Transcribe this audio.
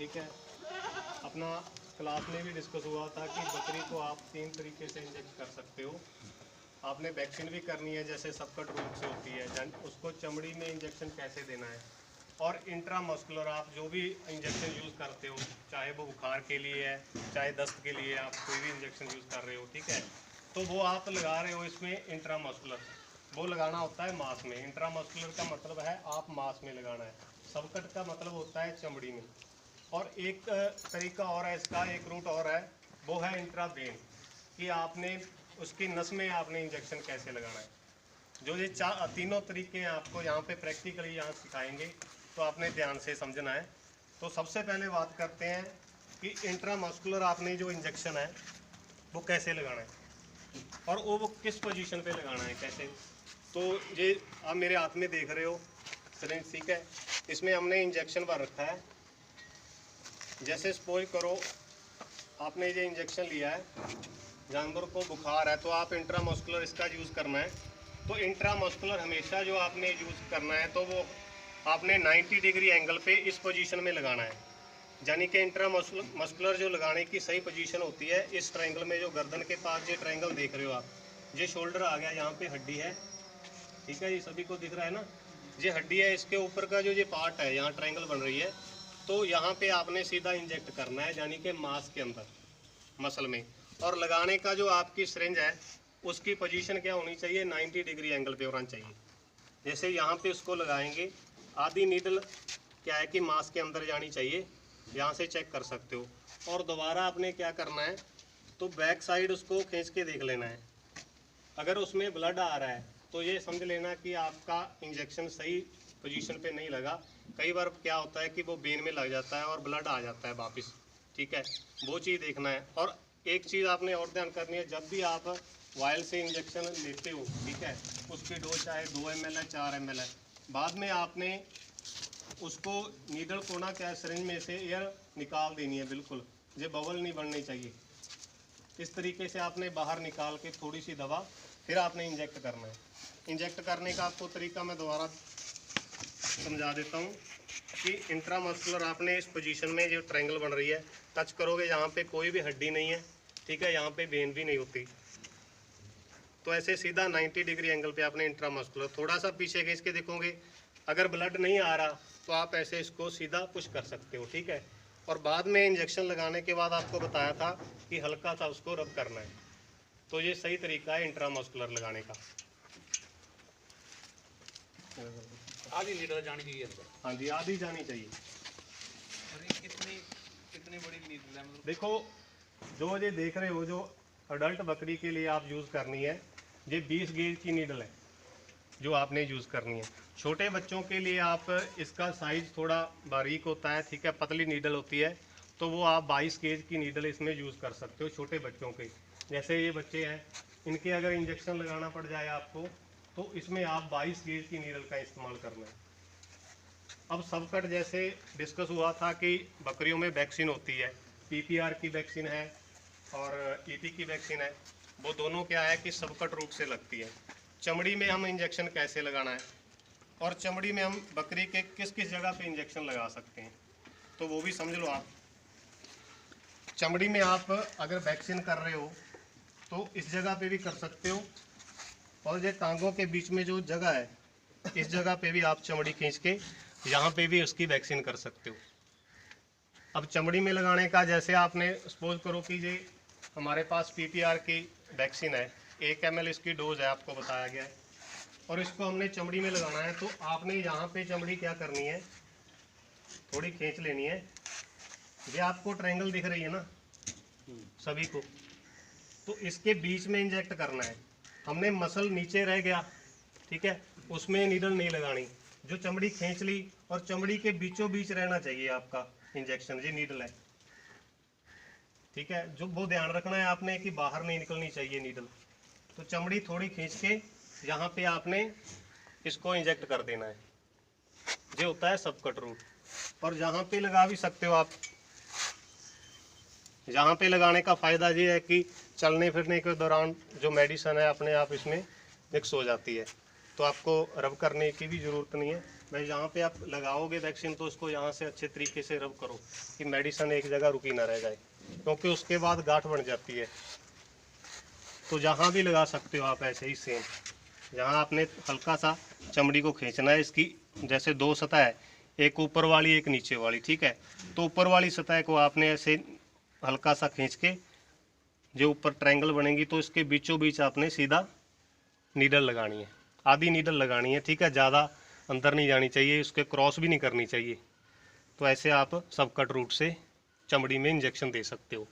ठीक है। अपना क्लास में भी डिस्कस हुआ था कि बकरी को आप 3 तरीके से इंजेक्ट कर सकते हो। आपने वैक्सीन भी करनी है जैसे सबकट रूट से होती है, उसको चमड़ी में इंजेक्शन कैसे देना है, और इंट्रामस्कुलर आप जो भी इंजेक्शन यूज़ करते हो, चाहे वो बुखार के लिए है, चाहे दस्त के लिए आप कोई भी इंजेक्शन यूज़ कर रहे हो, ठीक है, तो वो आप लगा रहे हो इसमें इंट्रामस्कुलर, वो लगाना होता है मांस में। इंट्रामस्कुलर का मतलब है आप मांस में लगाना है, सबकट का मतलब होता है चमड़ी में। और एक तरीका और है इसका, एक रूट और है, वो है इंट्रावेन, कि आपने उसकी नस में आपने इंजेक्शन कैसे लगाना है। जो ये तीनों तरीके हैं आपको यहाँ पे प्रैक्टिकली यहाँ सिखाएंगे, तो आपने ध्यान से समझना है। तो सबसे पहले बात करते हैं कि इंट्रामस्कुलर आपने जो इंजेक्शन है वो कैसे लगाना है और वो किस पोजीशन पे लगाना है, कैसे। तो ये आप मेरे हाथ में देख रहे हो सिरिंज, ठीक है, इसमें हमने इंजेक्शन भर रखा है। जैसे सपोज करो आपने ये इंजेक्शन लिया है, जानवर को बुखार है, तो आप इंट्रामस्कुलर इसका यूज़ करना है। तो इंट्रामस्कुलर हमेशा जो आपने यूज़ करना है तो वो आपने 90 डिग्री एंगल पे इस पोजीशन में लगाना है। यानी कि इंट्रामस्कुलर जो लगाने की सही पोजीशन होती है इस ट्रायंगल में, जो गर्दन के पास ये ट्रायंगल देख रहे हो आप, ये शोल्डर आ गया, यहाँ पे हड्डी है, ठीक है, ये सभी को दिख रहा है ना, ये हड्डी है, इसके ऊपर का जो ये पार्ट है, यहाँ ट्रायंगल बन रही है, तो यहाँ पे आपने सीधा इंजेक्ट करना है, यानी कि मांस के अंदर, मसल में। और लगाने का जो आपकी सिरिंज है उसकी पोजीशन क्या होनी चाहिए, 90 डिग्री एंगल पे होना चाहिए। जैसे यहाँ पे उसको लगाएंगे, आधी नीडल क्या है कि मांस के अंदर जानी चाहिए, यहाँ से चेक कर सकते हो। और दोबारा आपने क्या करना है, तो बैक साइड उसको खींच के देख लेना है। अगर उसमें ब्लड आ रहा है तो ये समझ लेना कि आपका इंजेक्शन सही पोजीशन पे नहीं लगा। कई बार क्या होता है कि वो वेन में लग जाता है और ब्लड आ जाता है वापस, ठीक है, वो चीज़ देखना है। और एक चीज़ आपने और ध्यान करनी है, जब भी आप वायल से इंजेक्शन लेते हो, ठीक है, उसकी डोज चाहे 2 ml है, 4 ml है, बाद में आपने उसको नीडल को ना क्या सिरिंज में से एयर निकाल देनी है, बिल्कुल ये बबल नहीं बननी चाहिए। इस तरीके से आपने बाहर निकाल के थोड़ी सी दवा फिर आपने इंजेक्ट करना है। इंजेक्ट करने का आपको तरीका मैं दोबारा समझा देता हूँ कि इंट्रामस्कुलर आपने इस पोजीशन में जो ट्रायंगल बन रही है, टच करोगे, यहाँ पे कोई भी हड्डी नहीं है, ठीक है, यहाँ पे वेन भी नहीं होती, तो ऐसे सीधा 90 डिग्री एंगल पे आपने इंट्रामस्कुलर, थोड़ा सा पीछे खींच के देखोगे, अगर ब्लड नहीं आ रहा तो आप ऐसे इसको सीधा पुश कर सकते हो, ठीक है। और बाद में इंजेक्शन लगाने के बाद आपको बताया था कि हल्का सा उसको रब करना है, तो ये सही तरीका है इंट्रामस्कुलर लगाने का। आधी नीडल जानी चाहिए अंदर। हाँ जी, आधी जानी चाहिए। और ये कितनी बड़ी नीडल है, मतलब देखो जो ये देख रहे हो, जो अडल्ट बकरी के लिए आप यूज़ करनी है, ये 20 गेज की नीडल है जो आपने यूज़ करनी है। छोटे बच्चों के लिए आप इसका साइज़ थोड़ा बारीक होता है, ठीक है, पतली नीडल होती है, तो वो आप 22 गेज की नीडल इसमें यूज़ कर सकते हो छोटे बच्चों के। जैसे ये बच्चे हैं, इनके अगर इंजेक्शन लगाना पड़ जाए आपको, तो इसमें आप 22 गेज की नीडल का इस्तेमाल करना है। अब सबकट जैसे डिस्कस हुआ था कि बकरियों में वैक्सीन होती है, PPR की वैक्सीन है और ET की वैक्सीन है, वो दोनों क्या है कि सबकट रूट से लगती है। चमड़ी में हम इंजेक्शन कैसे लगाना है और चमड़ी में हम बकरी के किस किस जगह पे इंजेक्शन लगा सकते हैं, तो वो भी समझ लो आप। चमड़ी में आप अगर वैक्सीन कर रहे हो तो इस जगह पे भी कर सकते हो, और ये टांगों के बीच में जो जगह है इस जगह पे भी आप चमड़ी खींच के यहाँ पे भी उसकी वैक्सीन कर सकते हो। अब चमड़ी में लगाने का, जैसे आपने सपोज करो कि ये हमारे पास PPR की वैक्सीन है, 1 ml इसकी डोज है, आपको बताया गया है, और इसको हमने चमड़ी में लगाना है, तो आपने यहाँ पे चमड़ी क्या करनी है, थोड़ी खींच लेनी है। ये आपको ट्रायंगल दिख रही है ना सभी को, तो इसके बीच में इंजेक्ट करना है। हमने मसल नीचे रह गया, ठीक है, उसमें नीडल नहीं लगानी, जो चमड़ी खींच ली और चमड़ी के बीचों बीच रहना चाहिए आपका इंजेक्शन, ये नीडल है, ठीक है, जो वो ध्यान रखना है आपने कि बाहर नहीं निकलनी चाहिए नीडल। तो चमड़ी थोड़ी खींच के यहाँ पे आपने इसको इंजेक्ट कर देना है, ये होता है सबकट रूट। और जहाँ पे लगा भी सकते हो आप, यहाँ पे लगाने का फ़ायदा ये है कि चलने फिरने के दौरान जो मेडिसिन है अपने आप इसमें मिक्स हो जाती है, तो आपको रब करने की भी ज़रूरत नहीं है, भाई जहाँ पे आप लगाओगे वैक्सीन तो उसको यहाँ से अच्छे तरीके से रब करो कि मेडिसिन एक जगह रुकी ना रह जाए, क्योंकि उसके बाद गांठ बन जाती है। तो जहाँ भी लगा सकते हो आप ऐसे ही सेम। जहाँ आपने हल्का सा चमड़ी को खींचना है, इसकी जैसे दो सतह है, एक ऊपर वाली एक नीचे वाली, ठीक है। तो ऊपर वाली सतह को आपने ऐसे हल्का सा खींच के जो ऊपर ट्रायंगल बनेगी तो इसके बीचों बीच आपने सीधा नीडल लगानी है, आधी नीडल लगानी है, ठीक है। ज़्यादा अंदर नहीं जानी चाहिए, उसके क्रॉस भी नहीं करनी चाहिए। तो ऐसे आप सब कट रूट से चमड़ी में इंजेक्शन दे सकते हो।